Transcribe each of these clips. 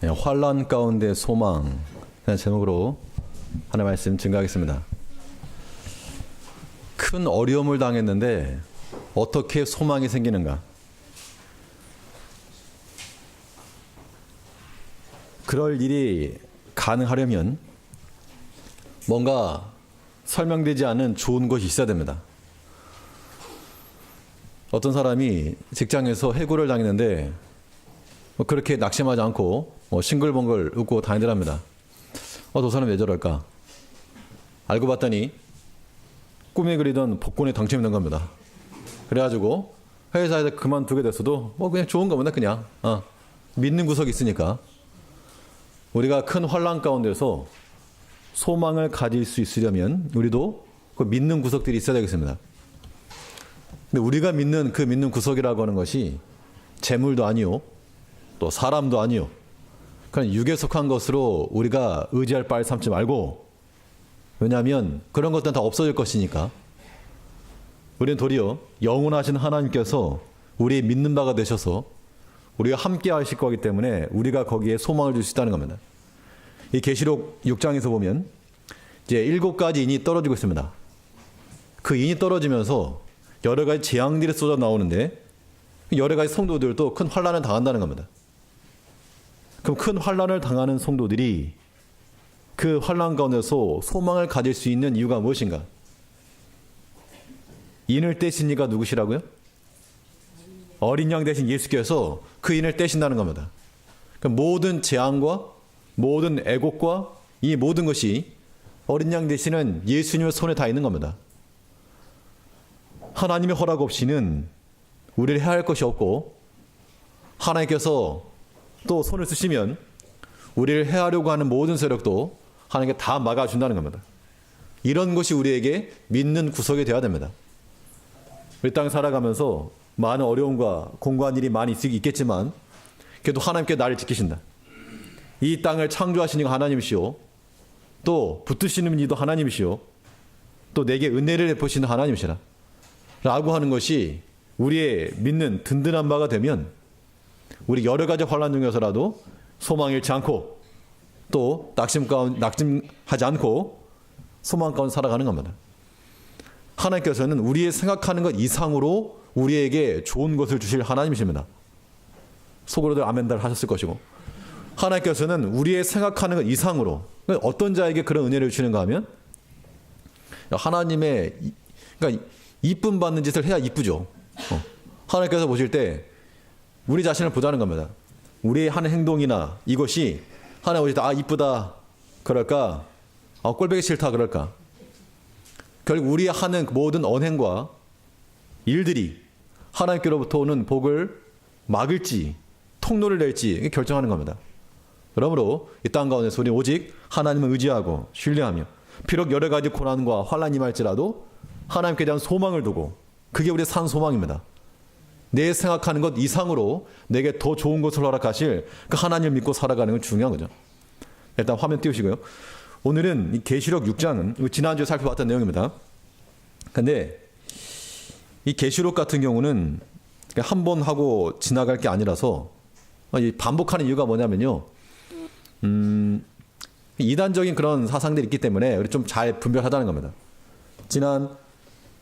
환란 가운데 소망 라는 제목으로 하나의 말씀 증거하겠습니다. 큰 어려움을 당했는데 어떻게 소망이 생기는가? 그럴 일이 가능하려면 뭔가 설명되지 않은 좋은 것이 있어야 됩니다. 어떤 사람이 직장에서 해고를 당했는데 그렇게 낙심하지 않고 싱글벙글 웃고 다니더랍니다. 저 사람 왜 저럴까? 알고 봤더니 꿈에 그리던 복권에 당첨된 겁니다. 그래가지고 회사에서 그만두게 됐어도 그냥 좋은 겁니다. 그냥 믿는 구석이 있으니까. 우리가 큰 환난 가운데서 소망을 가질 수 있으려면 우리도 그 믿는 구석들이 있어야 되겠습니다. 근데 우리가 믿는 그 믿는 구석이라고 하는 것이 재물도 아니요, 또 사람도 아니요, 그냥 육에 속한 것으로 우리가 의지할 바를 삼지 말고, 왜냐하면 그런 것들은 다 없어질 것이니까 우리는 도리어 영원하신 하나님께서 우리의 믿는 바가 되셔서 우리가 함께 하실 거기 때문에 우리가 거기에 소망을 줄 수 있다는 겁니다. 이 계시록 6장에서 보면 이제 7가지 인이 떨어지고 있습니다. 그 인이 떨어지면서 여러 가지 재앙들이 쏟아 나오는데 여러 가지 성도들도 큰 환난을 당한다는 겁니다. 그럼 큰 환난을 당하는 성도들이 그 환난 가운데서 소망을 가질 수 있는 이유가 무엇인가? 인을 떼신 이가 누구시라고요? 어린 양 대신 예수께서 그 인을 떼신다는 겁니다. 그럼 모든 재앙과 모든 애곡과 이 모든 것이 어린 양 되시는 예수님의 손에 다 있는 겁니다. 하나님의 허락 없이는 우리를 해야 할 것이 없고, 하나님께서 또 손을 쓰시면 우리를 해하려고 하는 모든 세력도 하나님께 다 막아준다는 겁니다. 이런 것이 우리에게 믿는 구석이 되어야 됩니다. 우리 땅 살아가면서 많은 어려움과 공고한 일이 많이 있겠지만 그래도 하나님께 나를 지키신다. 이 땅을 창조하신 이가 하나님이시오, 또 붙드시는 이도 하나님이시오, 또 내게 은혜를 베푸시는 하나님이시라 라고 하는 것이 우리의 믿는 든든한 바가 되면 우리 여러 가지 환난 중에서라도 소망 잃지 않고 또 낙심하지 않고 소망 가운데 살아가는 겁니다. 하나님께서는 우리의 생각하는 것 이상으로 우리에게 좋은 것을 주실 하나님이십니다. 속으로도 아멘달 하셨을 것이고, 하나님께서는 우리의 생각하는 것 이상으로, 어떤 자에게 그런 은혜를 주시는가 하면 하나님의, 그러니까 이쁨 받는 짓을 해야 이쁘죠. 하나님께서 보실 때 우리 자신을 보자는 겁니다. 우리의 하는 행동이나 이것이 하나님 보실 때 이쁘다 그럴까, 꼴보기 싫다 그럴까. 결국 우리 하는 모든 언행과 일들이 하나님께로부터 오는 복을 막을지 통로를 낼지 결정하는 겁니다. 그러므로 이 땅 가운데서 우리 오직 하나님을 의지하고 신뢰하며 비록 여러 가지 고난과 환난이 임할지라도 하나님께 대한 소망을 두고, 그게 우리의 산 소망입니다. 내 생각하는 것 이상으로 내게 더 좋은 것을 허락하실 그 하나님을 믿고 살아가는 건 중요한 거죠. 일단 화면 띄우시고요. 오늘은 이 계시록 6장은 지난주에 살펴봤던 내용입니다. 근데 이 계시록 같은 경우는 한 번 하고 지나갈 게 아니라서 반복하는 이유가 뭐냐면요, 이단적인 그런 사상들이 있기 때문에 우리 좀 잘 분별하자는 겁니다. 지난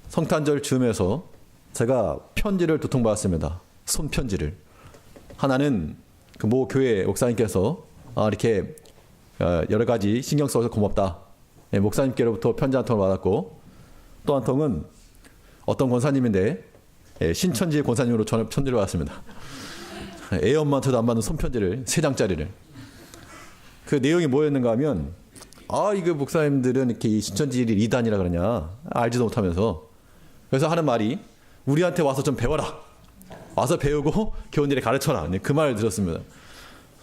성탄절 즈음에서 제가 편지를 2통 받았습니다. 손편지를. 하나는 그 모 교회 목사님께서 이렇게 여러 가지 신경 써서 고맙다, 목사님께로부터 편지 한 통을 받았고, 또 한 통은 어떤 권사님인데 신천지 권사님으로 저는 편지를 받았습니다. 애 엄마한테도 안 받는 손편지를 3장짜리를. 그 내용이 뭐였는가 하면, 이거 목사님들은 이렇게 신천지를 이단이라 그러냐, 알지도 못하면서. 그래서 하는 말이, 우리한테 와서 좀 배워라, 와서 배우고 교인들이 가르쳐라, 그 말을 들었습니다.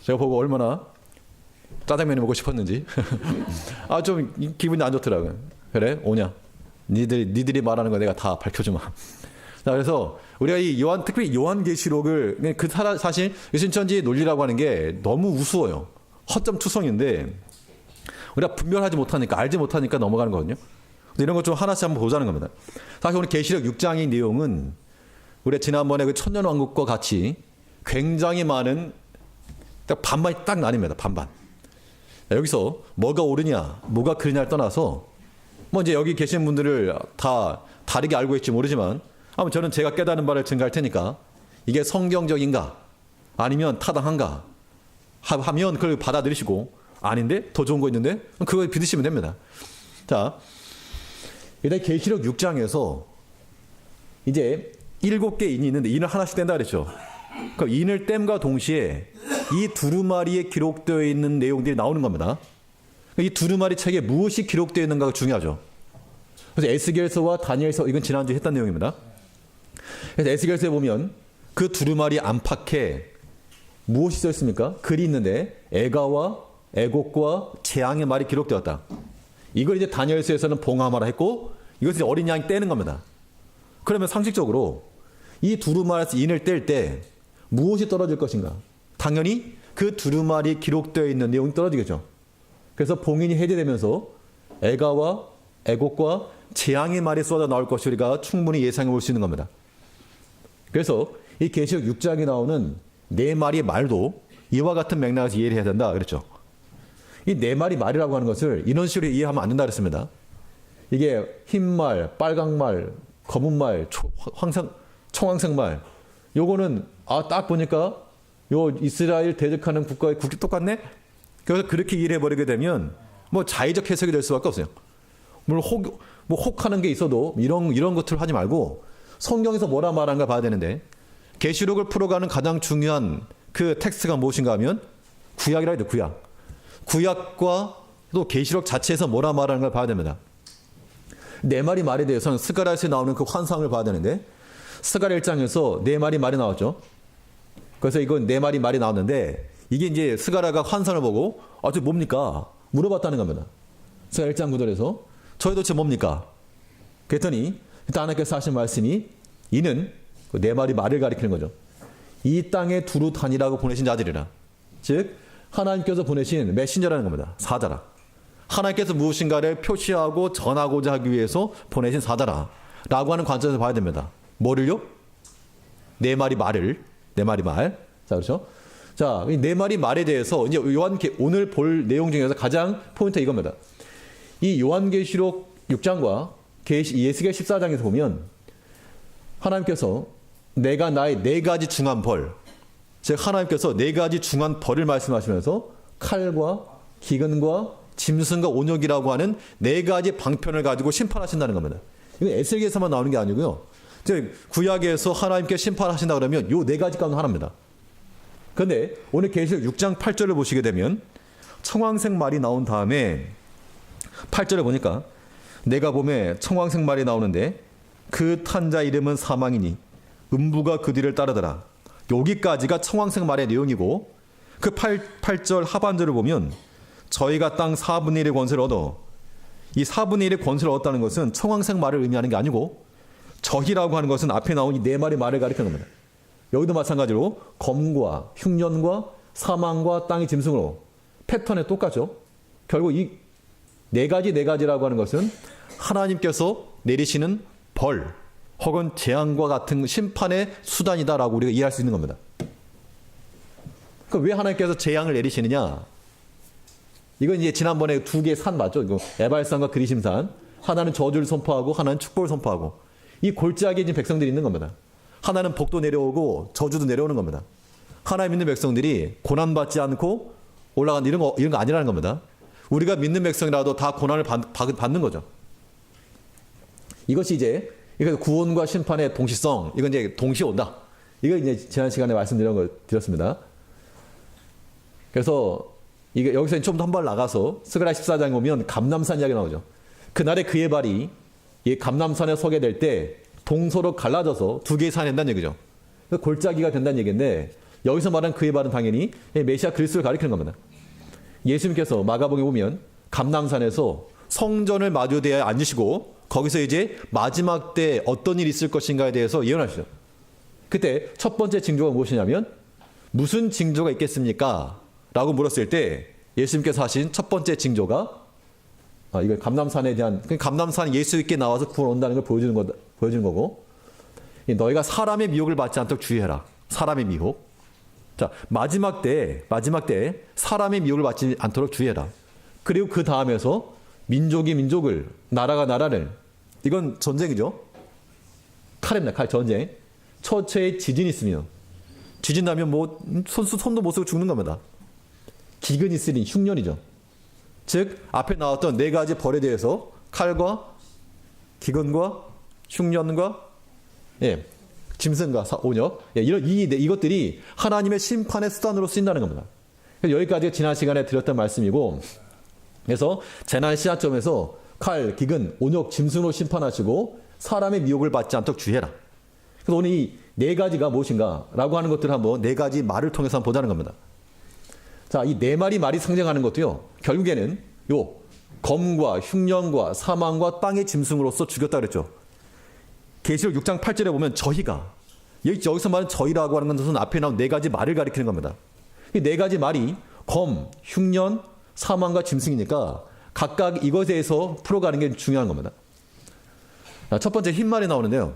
제가 보고 얼마나 짜장면이 먹고 싶었는지 좀 기분이 안 좋더라고요. 그래 오냐, 니들이 말하는 거 내가 다 밝혀주마. 자, 그래서 우리가 특별히 요한계시록을 사실 신천지 논리라고 하는 게 너무 우스워요. 허점투성인데 우리가 분별하지 못하니까, 알지 못하니까 넘어가는 거거든요. 이런 것 좀 하나씩 한번 보자는 겁니다. 사실 오늘 계시록 6장의 내용은 우리가 지난번에 그 천년왕국과 같이 굉장히 많은 딱 반반이 딱 나뉩니다. 반반. 여기서 뭐가 옳으냐, 뭐가 그르냐를 떠나서 뭐 이제 여기 계신 분들을 다 다르게 알고 있지 모르지만 아무튼 저는 제가 깨달은 바를 증가할 테니까 이게 성경적인가 아니면 타당한가 하면 그걸 받아들이시고 아닌데 더 좋은 거 있는데 그거 믿으시면 됩니다. 자, 일단 계시록 6장에서 이제 7개 인이 있는데 인을 하나씩 뗀다 그랬죠. 그럼 인을 뗀과 동시에 이 두루마리에 기록되어 있는 내용들이 나오는 겁니다. 이 두루마리 책에 무엇이 기록되어 있는가가 중요하죠. 그래서 에스겔서와 다니엘서, 이건 지난주에 했던 내용입니다. 그래서 에스겔서에 보면 그 두루마리 안팎에 무엇이 써 있습니까? 글이 있는데 애가와 애곡과 재앙의 말이 기록되었다. 이걸 이제 다니엘서에서는 봉하마라 했고 이것을 어린 양이 떼는 겁니다. 그러면 상식적으로 이 두루마리에서 인을 뗄 때 무엇이 떨어질 것인가? 당연히 그 두루마리에 기록되어 있는 내용이 떨어지겠죠. 그래서 봉인이 해제되면서 애가와 애곡과 재앙의 말이 쏟아 나올 것을 우리가 충분히 예상해 볼 수 있는 겁니다. 그래서 이 계시록 6장에 나오는 네 마리의 말도 이와 같은 맥락에서 이해를 해야 된다 그랬죠. 이 네 마리 말이라고 하는 것을 이런 식으로 이해하면 안 된다 그랬습니다. 이게 흰 말, 빨강 말, 검은 말, 청황색 말. 요거는 딱 보니까 요 이스라엘 대적하는 국가의 국기 똑같네? 그래서 그렇게 이해해 버리게 되면 뭐 자의적 해석이 될 수밖에 없어요. 물론 혹하는 게 있어도 이런 것들을 하지 말고 성경에서 뭐라 말하는가 봐야 되는데 계시록을 풀어가는 가장 중요한 그 텍스트가 무엇인가 하면 구약이라 해도 구약. 구약과 또 계시록 자체에서 뭐라 말하는 걸 봐야 됩니다. 네 마리 말에 대해서는 스가랴에서 나오는 그 환상을 봐야 되는데 스가랴 1장에서 네 마리 말이 나왔죠. 그래서 이건 네 마리 말이 나왔는데 이게 이제 스가랴가 환상을 보고 저 뭡니까? 물어봤다는 겁니다. 스가랴 1장 9절에서 저희 도대체 뭡니까? 그랬더니 일단 하나님께서 하신 말씀이 이는 네 마리 말을 가리키는 거죠. 이 땅에 두루 다니라고 보내신 자들이라. 즉 하나님께서 보내신 메신저라는 겁니다. 사자라. 하나님께서 무엇인가를 표시하고 전하고자 하기 위해서 보내신 사자라. 라고 하는 관점에서 봐야 됩니다. 뭐를요? 네 마리 말을. 네 마리 말. 자, 그렇죠? 자, 이 네 마리 말에 대해서 이제 오늘 볼 내용 중에서 가장 포인트 이겁니다. 이 요한계시록 6장과 예스겔 14장에서 보면 하나님께서 내가 나의 네 가지 중한 벌, 즉 하나님께서 네 가지 중한 벌을 말씀하시면서 칼과 기근과 짐승과 온역이라고 하는 네 가지 방편을 가지고 심판하신다는 겁니다. 이건 에스겔에서만 나오는 게 아니고요. 즉 구약에서 하나님께 심판하신다 그러면 요 네 가지 가운데 하나입니다. 그런데 오늘 계시록 6장 8절을 보시게 되면 청황색 말이 나온 다음에 8절에 보니까 내가 봄에 청황색 말이 나오는데 그 탄 자 이름은 사망이니 음부가 그 뒤를 따르더라. 여기까지가 청황색 말의 내용이고 그 8절 하반절을 보면 저희가 땅 4분의 1의 권세를 얻어 이 4분의 1의 권세를 얻었다는 것은 청황색 말을 의미하는 게 아니고 저희라고 하는 것은 앞에 나온 이 네 마리 말을 가리키는 겁니다. 여기도 마찬가지로 검과 흉년과 사망과 땅의 짐승으로 패턴에 똑같죠. 결국 이 네 가지라고 하는 것은 하나님께서 내리시는 벌 혹은 재앙과 같은 심판의 수단이다라고 우리가 이해할 수 있는 겁니다. 왜 하나님께서 재앙을 내리시느냐? 이건 이제 지난번에 두 개의 산 맞죠? 이거 에발산과 그리심산. 하나는 저주를 선포하고 하나는 축복을 선포하고 이 골짜기에 지금 백성들이 있는 겁니다. 하나는 복도 내려오고 저주도 내려오는 겁니다. 하나님 믿는 백성들이 고난받지 않고 올라간 이런 거 아니라는 겁니다. 우리가 믿는 백성이라도 다 고난을 받는 거죠. 이것이 이제 구원과 심판의 동시성, 이건 이제 동시에 온다. 이거 이제 지난 시간에 드렸습니다. 그래서 이게 여기서 좀 더 한 발 나가서 스가랴 14장에 보면 감람산 이야기 나오죠. 그날에 그의 발이 이 감람산에 서게 될 때 동서로 갈라져서 두 개의 산이 된다는 얘기죠. 골짜기가 된다는 얘기인데 여기서 말하는 그의 발은 당연히 메시아 그리스도를 가리키는 겁니다. 예수님께서 마가복음에 보면 감람산에서 성전을 마주대에 앉으시고 거기서 이제 마지막 때 어떤 일이 있을 것인가에 대해서 예언하시죠. 그때 첫 번째 징조가 무엇이냐면 무슨 징조가 있겠습니까? 라고 물었을 때 예수님께서 하신 첫 번째 징조가 이걸 감람산에 대한 감람산에 예수 있게 나와서 구원 온다는 걸 보여주는 거고 너희가 사람의 미혹을 받지 않도록 주의해라. 사람의 미혹. 자, 마지막 때 사람의 미혹을 받지 않도록 주의해라. 그리고 그 다음에서 민족이 민족을, 나라가 나라를, 이건 전쟁이죠. 칼입니다. 칼 전쟁. 처처에 지진이 있으면, 지진 나면 뭐 손도 못 쓰고 죽는 겁니다. 기근이 있으니 흉년이죠. 즉 앞에 나왔던 네 가지 벌에 대해서 칼과 기근과 흉년과 짐승과 온역, 이것들이 하나님의 심판의 수단으로 쓰인다는 겁니다. 여기까지 지난 시간에 드렸던 말씀이고, 그래서 재난 시작점에서 칼, 기근, 온역, 짐승으로 심판하시고 사람의 미혹을 받지 않도록 주의해라. 그래서 오늘 이 네 가지가 무엇인가라고 하는 것들을 한번 네 가지 말을 통해서 한번 보자는 겁니다. 자, 이 네 마리 말이 상징하는 것도요, 결국에는 요 검과 흉년과 사망과 땅의 짐승으로서 죽였다 그랬죠. 계시록 6장 8절에 보면 저희가, 여기서 말하는 저희라고 하는 것은 앞에 나온 네 가지 말을 가리키는 겁니다. 이 네 가지 말이 검, 흉년, 사망과 짐승이니까 각각 이것에 대해서 풀어가는 게 중요한 겁니다. 자, 첫 번째 흰 말이 나오는데요.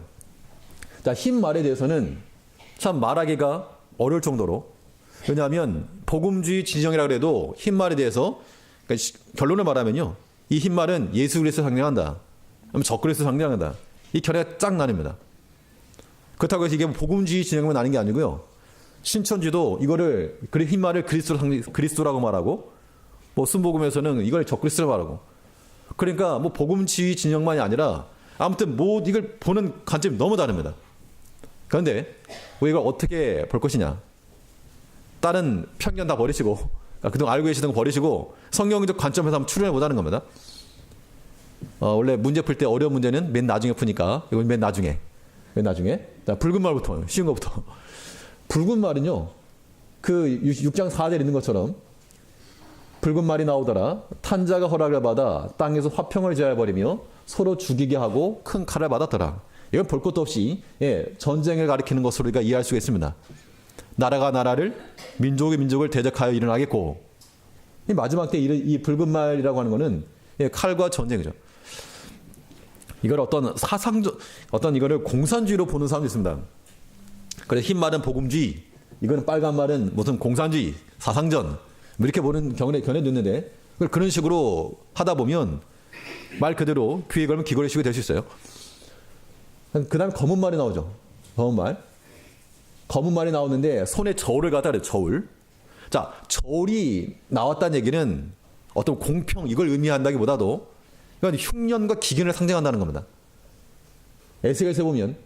자, 흰 말에 대해서는 참 말하기가 어려울 정도로, 왜냐하면 복음주의 진영이라고 해도 흰 말에 대해서, 그러니까 결론을 말하면요, 이 흰 말은 예수 그리스도를 상징한다, 아니면 적그리스도를 상징한다, 이 결례가 쫙 나뉩니다. 그렇다고 해서 이게 복음주의 진영만 아닌 게 아니고요, 신천지도 이거를 흰 말을 그리스도라고 말하고, 뭐 순복음에서는 이걸 적그리스도라고 말하고, 그러니까 뭐 복음주의 진영만이 아니라 아무튼 뭐 이걸 보는 관점이 너무 다릅니다. 그런데 우리가 어떻게 볼 것이냐? 다른 편견 다 버리시고, 그동안 알고 계시던 거 버리시고 성경적 관점에서 한번 추론해 보자는 겁니다. 원래 문제 풀 때 어려운 문제는 맨 나중에 푸니까 이건 맨 나중에. 자, 붉은 말부터, 쉬운 것부터. 붉은 말은요, 그 6장 4절에 있는 것처럼 붉은 말이 나오더라. 탄자가 허락을 받아 땅에서 화평을 제하여버리며 서로 죽이게 하고 큰 칼을 받았더라. 이건 볼 것도 없이 전쟁을 가리키는 것으로 우리가 이해할 수가 있습니다. 나라가 나라를, 민족이 민족을 대적하여 일어나겠고, 이 마지막 때 이 붉은 말이라고 하는 것은 칼과 전쟁이죠. 이걸 어떤 이거를 공산주의로 보는 사람도 있습니다. 그래서 흰 말은 복음주의, 이거는 빨간 말은 무슨 공산주의, 사상전, 이렇게 보는 견해도 있는데, 그런 식으로 하다 보면 말 그대로 귀에 걸면 귀걸이 시고 될 수 있어요. 그 다음에 검은 말이 나오죠. 검은 말이 나오는데 손에 저울을 갖다 그래요. 저울. 자, 저울이 나왔다는 얘기는 어떤 공평, 이걸 의미한다기보다도 이건 흉년과 기근을 상징한다는 겁니다. 에스겔서에 보면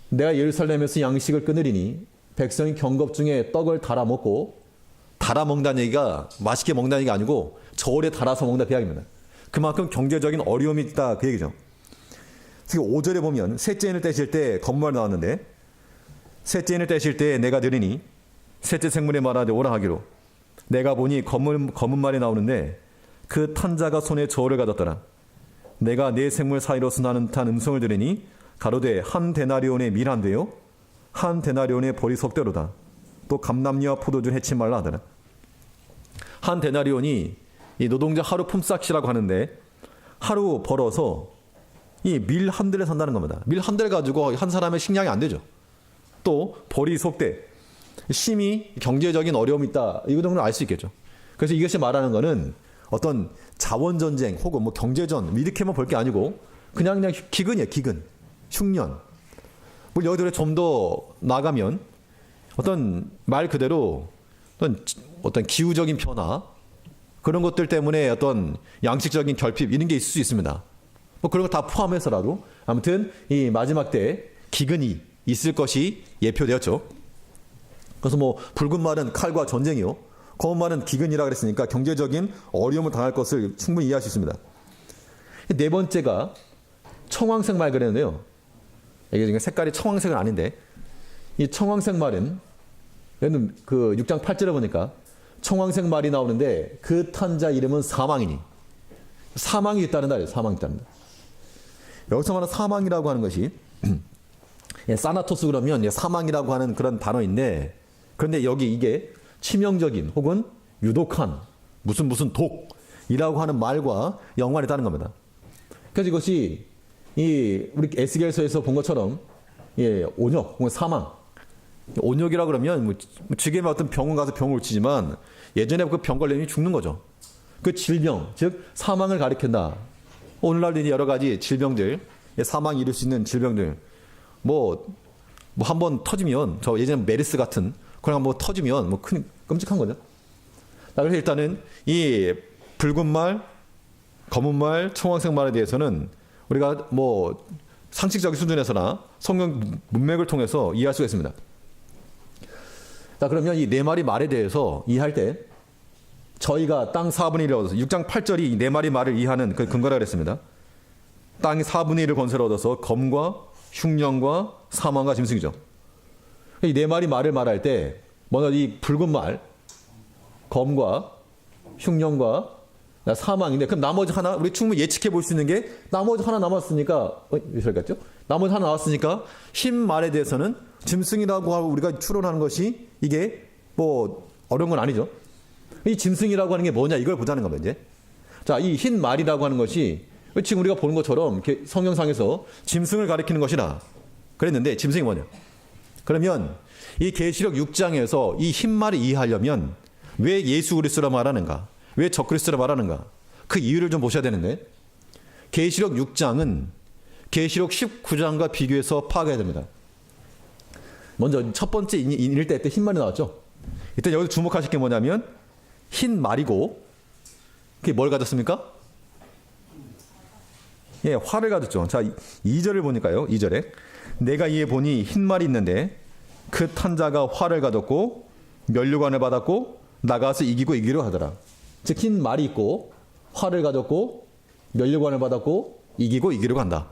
내가 예루살렘에서 양식을 끊으리니 백성이 경겁 중에 떡을 달아 먹는다는 얘기가 맛있게 먹는다는 얘기가 아니고 저울에 달아서 먹는다 그 이야기입니다. 그만큼 경제적인 어려움이 있다 그 얘기죠. 특히 5절에 보면 셋째 인을 떼실 때 검은 말이 나왔는데, 셋째 인을 떼실 때 내가 들으니 셋째 생물에 말하되 오라 하기로, 내가 보니 검은 말이 나오는데 그 탄자가 손에 저울을 가졌더라. 내가 네 생물 사이로서 나는 듯한 음성을 들으니 가로되 한 데나리온의 밀한데요 한 데나리온의 벌이 석대로다. 또 감람류와 포도주 해치 말라 하더라. 한 데나리온이 이 노동자 하루 품삯이라고 하는데, 하루 벌어서 이 밀 한 들에 산다는 겁니다. 밀 한 들 가지고 한 사람의 식량이 안 되죠. 또 벌이 속대, 심히 경제적인 어려움이 있다, 이 정도는 알 수 있겠죠. 그래서 이것이 말하는 것은 어떤 자원전쟁 혹은 뭐 경제전 이렇게만 볼 게 아니고 그냥 기근이에요. 기근, 흉년. 물론 여기들에 좀 더 나가면 어떤 말 그대로 어떤 기후적인 변화, 그런 것들 때문에 어떤 양식적인 결핍 이런 게 있을 수 있습니다. 뭐 그런 거 다 포함해서라도 아무튼 이 마지막 때 기근이 있을 것이 예표되었죠. 그래서 뭐 붉은 말은 칼과 전쟁이요, 검은 말은 기근이라 그랬으니까 경제적인 어려움을 당할 것을 충분히 이해할 수 있습니다. 네 번째가 청황색 말 그랬는데요. 이게 색깔이 청황색은 아닌데, 이 청황색 말은 얘는 그 6장 8절에 보니까 청황색 말이 나오는데 그 탄자 이름은 사망이니, 사망이 있다는다. 사망이 있다는다. 여기서 말하는 사망이라고 하는 것이 사나토스 그러면 사망이라고 하는 그런 단어인데, 그런데 여기 이게 치명적인 혹은 유독한 무슨 독이라고 하는 말과 연관이 있다는 겁니다. 그래서 이것이 우리 에스겔서에서 본 것처럼 온역 혹은 사망, 온역이라 그러면 뭐 지금의 어떤 병원 가서 병을 고치지만 예전에 그 병 걸리면 죽는 거죠. 그 질병, 즉 사망을 가리킨다. 오늘날 여러 가지 질병들, 사망이 이룰 수 있는 질병들, 뭐 한번 터지면, 저 예전에 메르스 같은 그냥 뭐 터지면 뭐 큰 끔찍한 거죠. 그래서 일단은 이 붉은 말, 검은 말, 청황색 말에 대해서는 우리가 뭐 상식적인 수준에서나 성경 문맥을 통해서 이해할 수가 있습니다. 자, 그러면 이 네 마리 말에 대해서 이해할 때 저희가 땅 4분의 1을 얻어서 6장 8절이 이 네 마리 말을 이해하는 그 근거라 그랬습니다. 땅이 4분의 1을 건설을 얻어서 검과 흉년과 사망과 짐승이죠. 이 네 마리 말을 말할 때 먼저 이 붉은 말, 검과 흉년과 사망인데, 그럼 나머지 하나 우리 충분히 예측해 볼 수 있는 게 나머지 하나 남았으니까 왜 저리 갔죠? 나머지 하나 나왔으니까 흰 말에 대해서는 짐승이라고 하고 우리가 추론하는 것이 이게 뭐 어려운 건 아니죠. 이 짐승이라고 하는 게 뭐냐 이걸 보자는 겁니다. 이제 자, 이 흰 말이라고 하는 것이 지금 우리가 보는 것처럼 성경상에서 짐승을 가리키는 것이라 그랬는데 짐승이 뭐냐? 그러면 이 계시록 6장에서 이 흰 말을 이해하려면 왜 예수 그리스도라 말하는가? 왜 적그리스도라 말하는가? 그 이유를 좀 보셔야 되는데, 계시록 6장은 계시록 19장과 비교해서 파악해야 됩니다. 먼저 첫 번째 인일 때 흰 말이 나왔죠. 일단 여기서 주목하실 게 뭐냐면 흰 말이고 그게 뭘 가졌습니까? 예, 활을 가졌죠. 자, 2절을 보니까요. 2절에 내가 이에 보니 흰 말이 있는데 그 탄자가 활을 가졌고 면류관을 받았고 나가서 이기고 이기려 하더라. 즉 흰 말이 있고 활을 가졌고 면류관을 받았고 이기고 이기려고 한다.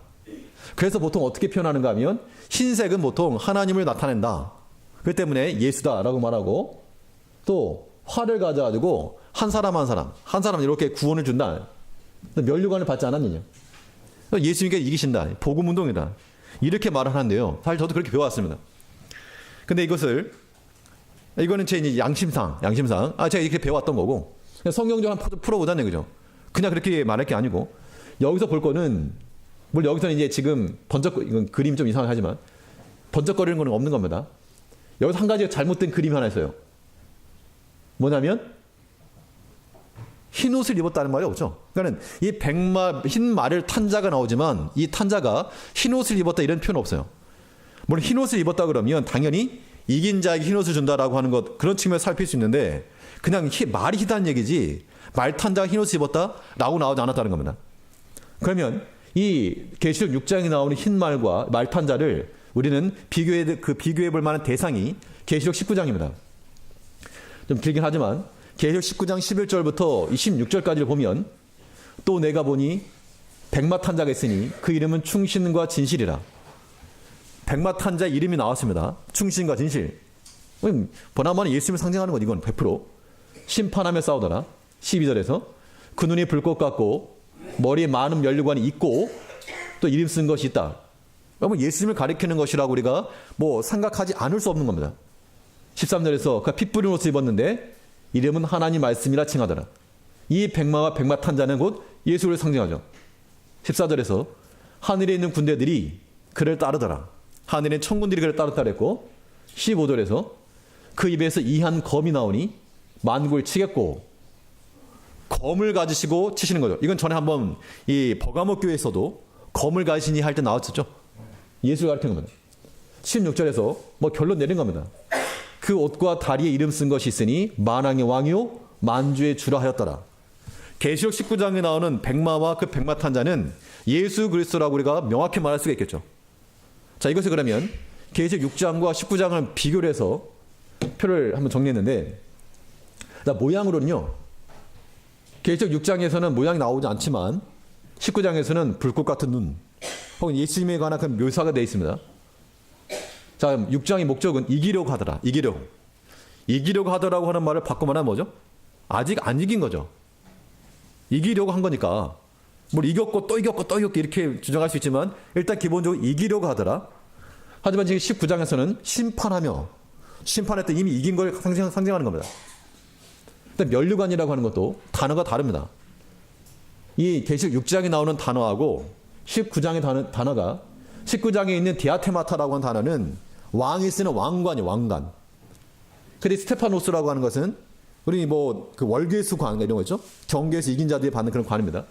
그래서 보통 어떻게 표현하는가 하면 흰색은 보통 하나님을 나타낸다. 그렇기 때문에 예수다라고 말하고, 또 활을 가져가지고 한 사람 이렇게 구원을 준다. 면류관을 받지 않았느냐. 예수님께 이기신다. 복음운동이다. 이렇게 말을 하는데요. 사실 저도 그렇게 배워왔습니다. 근데 이거는 제 이제 양심상 제가 이렇게 배워왔던 거고, 성경적으로 한번 풀어보자는 얘기죠. 그냥 그렇게 말할 게 아니고, 여기서 볼 거는, 물론 여기서는 이제 지금 이건 그림이 좀 이상하지만 번쩍거리는 거는 없는 겁니다. 여기서 한 가지 잘못된 그림이 하나 있어요. 뭐냐면 흰 옷을 입었다는 말이 없죠. 그러니까 이 흰 말을 탄자가 나오지만 이 탄자가 흰 옷을 입었다 이런 표현 없어요. 물론 흰 옷을 입었다 그러면 당연히 이긴 자에게 흰 옷을 준다라고 하는 것, 그런 측면에서 살필 수 있는데, 그냥 말이 희다는 얘기지 말 탄자가 흰 옷을 입었다라고 나오지 않았다는 겁니다. 그러면 이 계시록 6장에 나오는 흰 말과 말 탄자를 우리는 비교해 볼 만한 대상이 계시록 19장입니다. 좀 길긴 하지만 계시록 19장 11절부터 26절까지를 보면, 또 내가 보니 백마 탄자가 있으니 그 이름은 충신과 진실이라. 백마 탄자 이름이 나왔습니다. 충신과 진실. 보나마나 예수님을 상징하는 것, 이건 100%. 심판하며 싸우더라. 12절에서 그 눈이 불꽃 같고 머리에 많은 면류관이 있고 또 이름 쓴 것이 있다. 그러면 예수님을 가리키는 것이라고 우리가 뭐 생각하지 않을 수 없는 겁니다. 13절에서 그가 피 뿌린 옷을 입었는데 이름은 하나님 말씀이라 칭하더라. 이 백마와 백마 탄자는 곧 예수를 상징하죠. 14절에서 하늘에 있는 군대들이 그를 따르더라. 하늘에 천군들이 그를 따르다 그랬고, 15절에서 그 입에서 이한 검이 나오니 만국을 치겠고, 검을 가지시고 치시는 거죠. 이건 전에 한번 이 버가모 교회에서도 검을 가지시니 할 때 나왔었죠. 예수를 가리키는 겁니다. 16절에서 뭐 결론 내린 겁니다. 그 옷과 다리에 이름 쓴 것이 있으니 만왕의 왕이요 만주의 주라 하였더라. 계시록 19장에 나오는 백마와 그 백마 탄자는 예수 그리스도라고 우리가 명확히 말할 수가 있겠죠. 자, 이것을 그러면 계시록 6장과 19장을 비교를 해서 표를 한번 정리했는데, 모양으로는요, 계시록 6장에서는 모양이 나오지 않지만 19장에서는 불꽃 같은 눈, 혹은 예수님에 관한 그 묘사가 되어 있습니다. 자, 6장의 목적은 이기려고 하더라. 이기려고 하더라고 하는 말을 바꿔 말하면 뭐죠? 아직 안 이긴 거죠. 이기려고 한 거니까 뭘 이겼고 또 이겼고 또 이겼고 이렇게 주장할 수 있지만, 일단 기본적으로 이기려고 하더라. 하지만 지금 19장에서는 심판할 때 이미 이긴 걸 상징하는 겁니다. 일단 면류관이라고 하는 것도 단어가 다릅니다. 이 계시록 6장에 나오는 단어하고 19장의 단어가, 19장에 있는 디아테마타라고 하는 단어는 왕이 쓰는 왕관이 왕관. 근데 스테파노스라고 하는 것은 우리 뭐 그 월계수 관 이런 거 있죠? 경계에서 이긴 자들이 받는 그런 관입니다.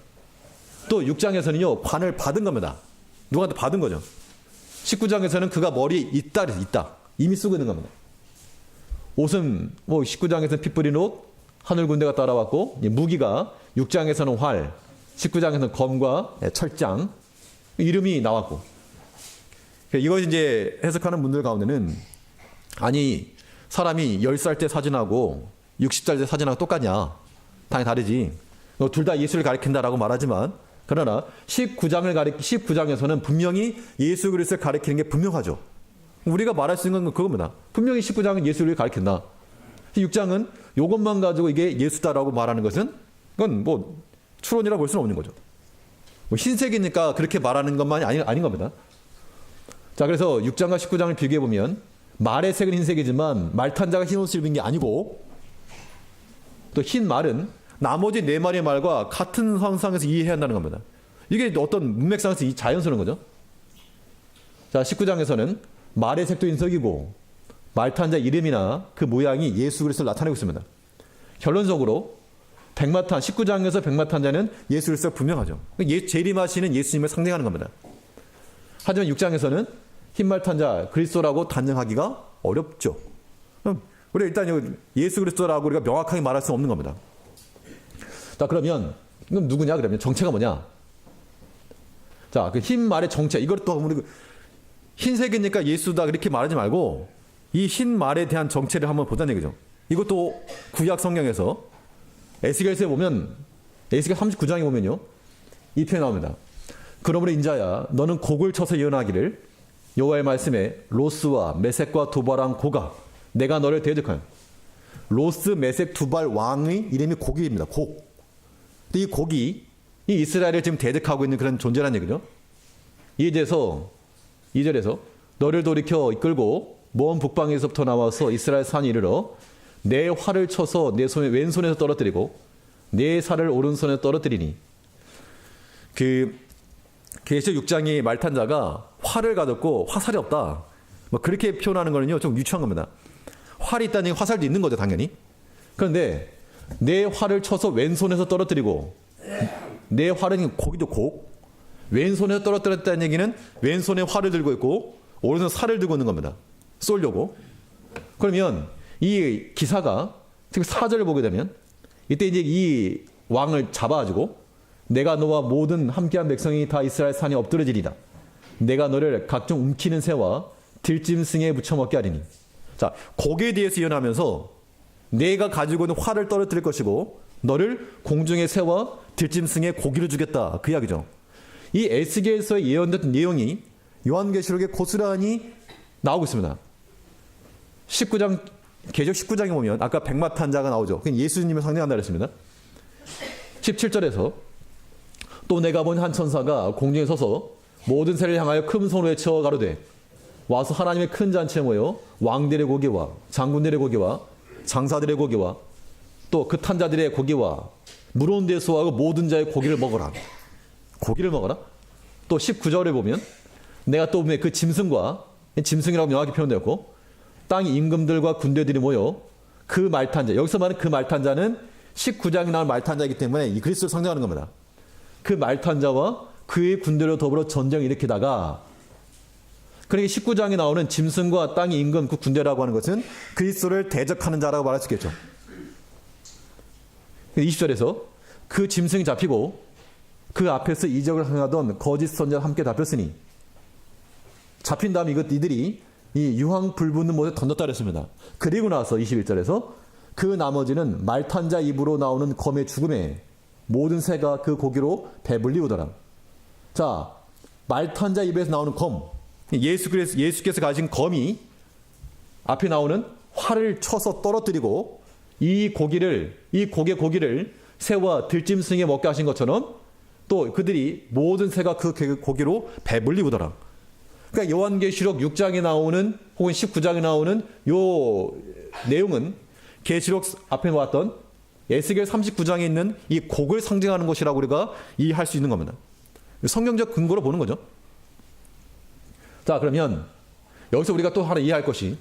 또 6장에서는요 관을 받은 겁니다. 누구한테 받은 거죠. 19장에서는 그가 머리에 있다 이미 쓰고 있는 겁니다. 옷은 뭐 19장에서는 피 뿌린 옷, 하늘 군대가 따라왔고, 무기가 6장에서는 활, 19장에서는 검과 철장, 이름이 나왔고. 이것이 이제 해석하는 분들 가운데는 아니 사람이 10살 때 사진하고 60살 때 사진하고 똑같냐? 당연히 다르지. 둘 다 예수를 가리킨다라고 말하지만 그러나 19장에서는 분명히 예수 그리스도를 가리키는 게 분명하죠. 우리가 말할 수 있는 건 그겁니다. 분명히 19장은 예수를 가리킨다. 6장은 이것만 가지고 이게 예수다라고 말하는 것은 그건 뭐 추론이라 볼 수는 없는 거죠. 뭐 흰색이니까 그렇게 말하는 것만이 아닌 겁니다. 자, 그래서 6장과 19장을 비교해 보면 말의 색은 흰색이지만 말탄자가 흰 옷을 입은 게 아니고 또 흰 말은 나머지 4마리의 말과 같은 상상에서 이해해야 한다는 겁니다. 이게 어떤 문맥상에서 자연스러운 거죠. 자, 19장에서는 말의 색도 흰색이고 말탄자 이름이나 그 모양이 예수 그리스도를 나타내고 있습니다. 결론적으로 19장에서 백마탄자는 예수 그리스도가 분명하죠. 재림하시는 예수님을 상징하는 겁니다. 하지만 6장에서는 흰말탄자 그리스도라고 단정하기가 어렵죠. 우리가 일단 예수 그리스도라고 우리가 명확하게 말할 수 없는 겁니다. 자, 그러면 이건 누구냐? 그러면 정체가 뭐냐? 자, 그 흰 말의 정체. 이걸 또 우리 흰색이니까 예수다 그렇게 말하지 말고 이 흰 말에 대한 정체를 한번 보자는 얘기죠. 이것도 구약 성경에서 에스겔서에 보면 에스겔 39장에 보면요. 이 표현 나옵니다. 그러므로 인자야 너는 곡을 쳐서 예언하기를 여호와의 말씀에 로스와 메섹과 두발왕 고가 내가 너를 대적하여. 로스, 메섹, 두발 왕의 이름이 곡입니다. 곡. 근데 이 곡이 이 이스라엘을 지금 대적하고 있는 그런 존재라는 얘기죠. 이에 대해서 2절에서 너를 돌이켜 이끌고 먼 북방에서부터 나와서 이스라엘 산에 이르러 내 활을 쳐서 내 손에 왼손에서 떨어뜨리고 내 살을 오른손에 떨어뜨리니. 계시록 6장의 말탄자가 활을 가졌고 화살이 없다. 뭐 그렇게 표현하는 거는요 좀 유치한 겁니다. 활이 있다는 얘기 화살도 있는 거죠 당연히. 그런데 내 활을 쳐서 왼손에서 떨어뜨리고 내 활은 거기도 곡. 왼손에서 떨어뜨렸다는 얘기는 왼손에 활을 들고 있고 오른손에 살을 들고 있는 겁니다. 쏘려고. 그러면 이 기사가 특히 4절을 보게 되면 이때 이제 이 왕을 잡아가지고 내가 너와 모든 함께한 백성이 다 이스라엘 산에 엎드러지리다. 내가 너를 각종 움키는 새와 들짐승에 붙여먹게 하리니. 자, 곡에 대해서 예언하면서 내가 가지고 있는 활을 떨어뜨릴 것이고 너를 공중의 새와 들짐승에 고기를 주겠다. 그 이야기죠. 이 에스겔서에 예언된 내용이 요한계시록에 고스란히 나오고 있습니다. 19장, 계시록 19장에 보면 아까 백마탄자가 나오죠. 그건 예수님을 상징한다 그랬습니다. 17절에서 또 내가 본 한 천사가 공중에 서서 모든 새를 향하여 큰 손으로 외쳐 가로되 와서 하나님의 큰 잔치에 모여 왕들의 고기와 장군들의 고기와 장사들의 고기와 또 그 탄자들의 고기와 물온 데 소하고 모든 자의 고기를 먹어라. 고기를 먹어라. 또 19절에 보면 내가 또 보면 그 짐승과 짐승이라고 명확히 표현되었고 땅 임금들과 군대들이 모여 그 말탄자, 여기서 말하는 그 말탄자는 19장에 나온 말탄자이기 때문에 이 그리스도를 상징하는 겁니다. 그 말탄자와 그의 군대로 더불어 전쟁을 일으키다가 그러니까 19장에 나오는 짐승과 땅의 임금 그 군대라고 하는 것은 그리스도를 대적하는 자라고 말할 수 있겠죠. 20절에서 그 짐승이 잡히고 그 앞에서 이적을 행하던 거짓 선지자와 함께 잡혔으니 잡힌 다음에 이들이 이 유황 불붙는 못에 던졌다 그랬습니다. 그리고 나서 21절에서 그 나머지는 말탄자 입으로 나오는 검의 죽음에 모든 새가 그 고기로 배불리우더라. 자, 말탄자 입에서 나오는 검, 예수께서 가진 검이 앞에 나오는 활을 쳐서 떨어뜨리고 이 곡의 고기를 새와 들짐승에 먹게 하신 것처럼 또 그들이 모든 새가 그 고기로 배불리우더라. 그러니까 요한계시록 6장에 나오는 혹은 19장에 나오는 요 내용은 계시록 앞에 놓았던 에스겔 39장에 있는 이 곡을 상징하는 것이라고 우리가 이해할 수 있는 겁니다. 성경적 근거로 보는 거죠. 자, 그러면 여기서 우리가 또 하나 이해할 것이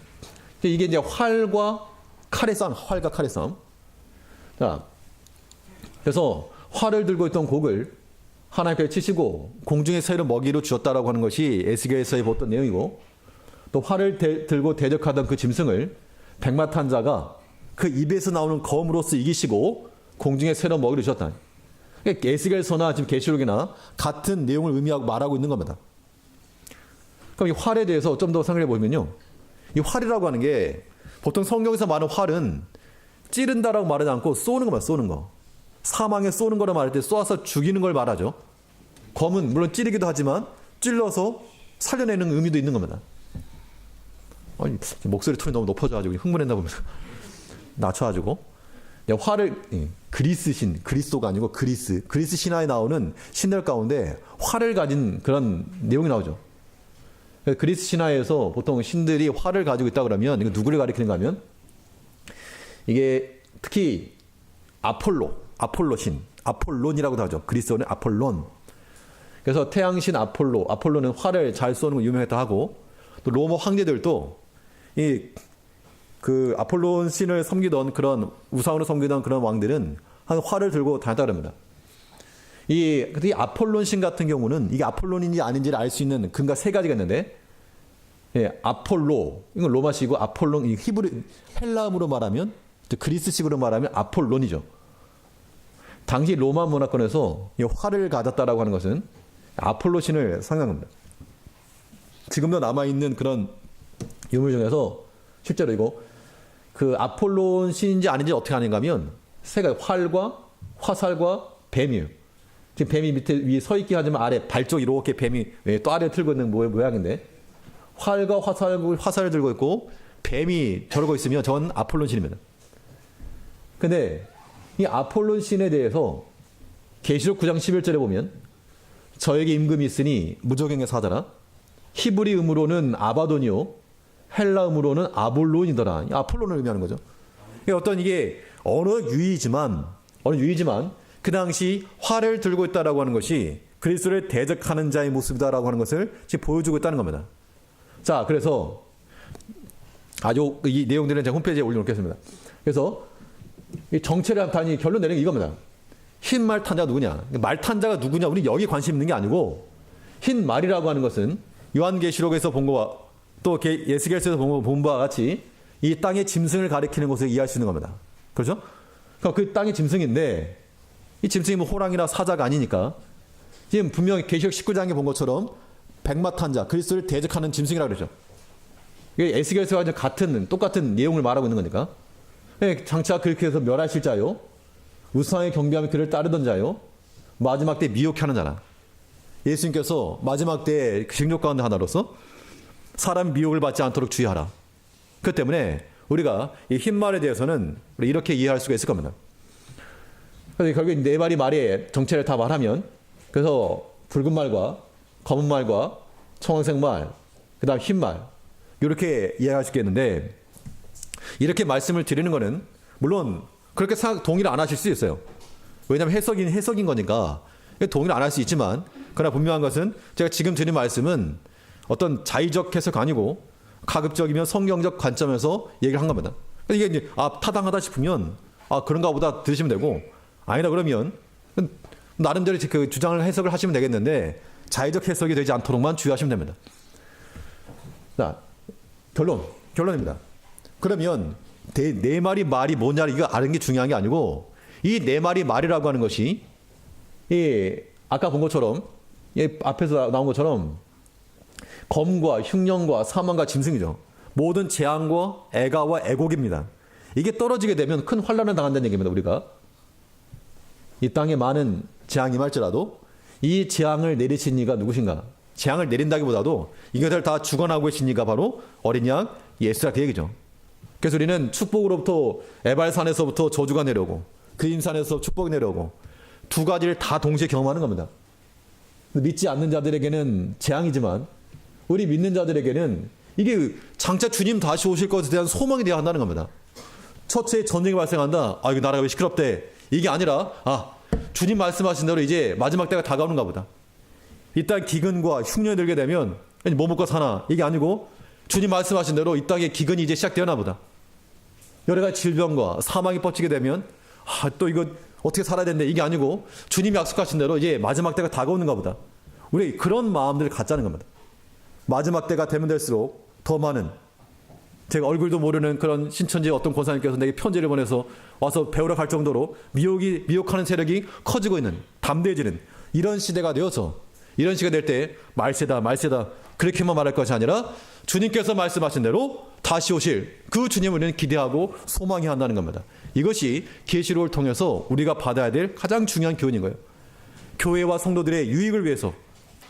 이게 이제 활과 칼의 싸움, 활과 칼의 싸움. 자, 그래서 활을 들고 있던 곡을 하나님께 치시고 공중의 새를 먹이로 주었다라고 하는 것이 에스겔서에 보던 내용이고, 또 활을 들고 대적하던 그 짐승을 백마탄 자가 그 입에서 나오는 검으로써 이기시고 공중의 새로 먹이로 주셨다. 그러니까 에스겔서나 지금 계시록이나 같은 내용을 의미하고 말하고 있는 겁니다. 그럼 이 활에 대해서 좀 더 생각해 보면요, 이 활이라고 하는 게 보통 성경에서 말하는 활은 찌른다라고 말하지 않고 쏘는 것만, 쏘는 거. 사망에 쏘는 거라 말할 때 쏘아서 죽이는 걸 말하죠. 검은 물론 찌르기도 하지만 찔러서 살려내는 의미도 있는 겁니다. 아니, 목소리 톤이 너무 높아져가지고 흥분했나 보면서 낮춰가지고 활을, 그리스신, 그리스도가 아니고 그리스 신화에 나오는 신들 가운데 활을 가진 그런 내용이 나오죠. 그리스 신화에서 보통 신들이 활을 가지고 있다 그러면 이거 누구를 가리키는가 하면 이게 특히 아폴로 신, 아폴론이라고도 하죠. 그리스어는 아폴론. 그래서 태양신 아폴로는 활을 잘 쏘는 거 유명했다 하고, 또 로마 황제들도 그 아폴론 신을 섬기던 그런 우상으로 섬기던 그런 왕들은 한 활을 들고 다녔다 그럽니다. 이 아폴론 신 같은 경우는 이게 아폴론인지 아닌지를 알 수 있는 근거가 세 가지가 있는데, 아폴로, 이건 로마식이고, 아폴론, 헬라음으로 말하면, 그리스식으로 말하면 아폴론이죠. 당시 로마 문화권에서 이 활을 가졌다라고 하는 것은 아폴로 신을 상징합니다. 지금도 남아있는 그런 유물 중에서 실제로 이거 그 아폴론 신인지 아닌지 어떻게 아는가 하면 세 가지, 활과 화살과 뱀이에요. 지금 뱀이 밑에 위에 서 있긴 하지만 아래 발 쪽 이렇게 뱀이 또 아래에 틀고 있는 모양인데, 활과 화살을 들고 있고 뱀이 저러고 있으면 전 아폴론 신입니다. 근데 이 아폴론 신에 대해서 계시록 9장 11절에 보면 저에게 임금이 있으니 무적행의 사자라, 히브리음으로는 아바돈이요 헬라음으로는 아볼론이더라. 아폴론을 의미하는 거죠. 어떤 이게 어느 유의지만 그 당시 활을 들고 있다라고 하는 것이 그리스도를 대적하는 자의 모습이다라고 하는 것을 지금 보여주고 있다는 겁니다. 자, 그래서 아주 이 내용들은 제가 홈페이지에 올려놓겠습니다. 그래서 이 정체를 단위 결론 내는 게 이겁니다. 흰 말 탄자가 누구냐? 말 탄자가 누구냐? 우리 여기 관심 있는 게 아니고, 흰 말이라고 하는 것은 요한계시록에서 본 거와 또 예스겔서에서 본 바와 같이 이 땅의 짐승을 가리키는 것을 이해할 수 있는 겁니다. 그렇죠? 그러니까 그 땅의 짐승인데, 이 짐승이 뭐 호랑이나 사자가 아니니까 지금 분명히 계시록 19장에 본 것처럼 백마탄자, 그리스도를 대적하는 짐승이라고 그러죠. 이게 에스겔서와 똑같은 내용을 말하고 있는 거니까. 장차 그렇게 해서 멸하실 자요, 우상의 경배하며 그를 따르던 자요, 마지막 때 미혹해 하는 자라. 예수님께서 마지막 때 징조 가운데 하나로서 사람 미혹을 받지 않도록 주의하라. 그렇기 때문에 우리가 이 흰말에 대해서는 이렇게 이해할 수가 있을 겁니다. 그래서 결국 네 마리 말의 정체를 다 말하면, 그래서 붉은 말과 검은 말과 청황색 말, 그 다음 흰 말, 이렇게 이해할 수 있겠는데, 이렇게 말씀을 드리는 거는 물론 그렇게 동의를 안 하실 수 있어요. 왜냐하면 해석인 거니까 동의를 안 할 수 있지만, 그러나 분명한 것은 제가 지금 드린 말씀은 어떤 자의적 해석 아니고 가급적이면 성경적 관점에서 얘기를 한 겁니다. 이게 이제 타당하다 싶으면 그런가 보다 들으시면 되고, 아니다 그러면 나름대로 그 주장을 해석을 하시면 되겠는데 자의적 해석이 되지 않도록만 주의하시면 됩니다. 자, 결론입니다. 그러면 네 마리 말이 뭐냐를 이거 아는 게 중요한 게 아니고, 이 네 마리 말이라고 하는 것이 아까 본 것처럼 앞에서 나온 것처럼 검과 흉년과 사망과 짐승이죠. 모든 재앙과 애가와 애곡입니다. 이게 떨어지게 되면 큰 환란을 당한다는 얘기입니다. 우리가 이 땅에 많은 재앙이 임할지라도 이 재앙을 내리신 이가 누구신가? 재앙을 내린다기보다도 이것을 다 주관하고 계신 이가 바로 어린 양 예수라, 그 얘기죠. 그래서 우리는 축복으로부터 에발산에서부터 저주가 내려오고 그림산에서 축복이 내려오고 두 가지를 다 동시에 경험하는 겁니다. 믿지 않는 자들에게는 재앙이지만 우리 믿는 자들에게는 이게 장차 주님 다시 오실 것에 대한 소망이 되어야 한다는 겁니다. 처처에 전쟁이 발생한다. 이거 나라가 왜 시끄럽대. 이게 아니라 주님 말씀하신 대로 이제 마지막 때가 다가오는가 보다. 이 땅 기근과 흉년이 들게 되면 뭐 먹고 사나. 이게 아니고 주님 말씀하신 대로 이 땅에 기근이 이제 시작되었나 보다. 여러 가지 질병과 사망이 뻗치게 되면 또 이거 어떻게 살아야 되는데 이게 아니고 주님이 약속하신 대로 이제 마지막 때가 다가오는가 보다. 우리 그런 마음들을 갖자는 겁니다. 마지막 때가 되면 될수록 더 많은, 제가 얼굴도 모르는 그런 신천지 어떤 권사님께서 내게 편지를 보내서 와서 배우러 갈 정도로 미혹하는 세력이 커지고 있는, 담대해지는 이런 시대가 되어서, 이런 시대가 될 때 말세다 그렇게만 말할 것이 아니라 주님께서 말씀하신 대로 다시 오실 그 주님을 우리는 기대하고 소망해야 한다는 겁니다. 이것이 계시록을 통해서 우리가 받아야 될 가장 중요한 교훈인 거예요. 교회와 성도들의 유익을 위해서,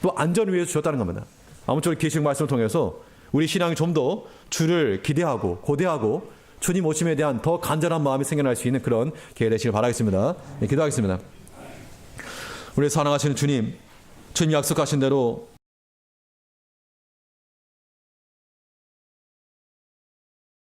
또 안전을 위해서 주셨다는 겁니다. 아무쪼록 계시록 말씀을 통해서 우리 신앙이 좀 더 주를 기대하고 고대하고 주님 오심에 대한 더 간절한 마음이 생겨날 수 있는 그런 기회 되시길 바라겠습니다. 네, 기도하겠습니다. 우리 사랑하시는 주님 약속하신 대로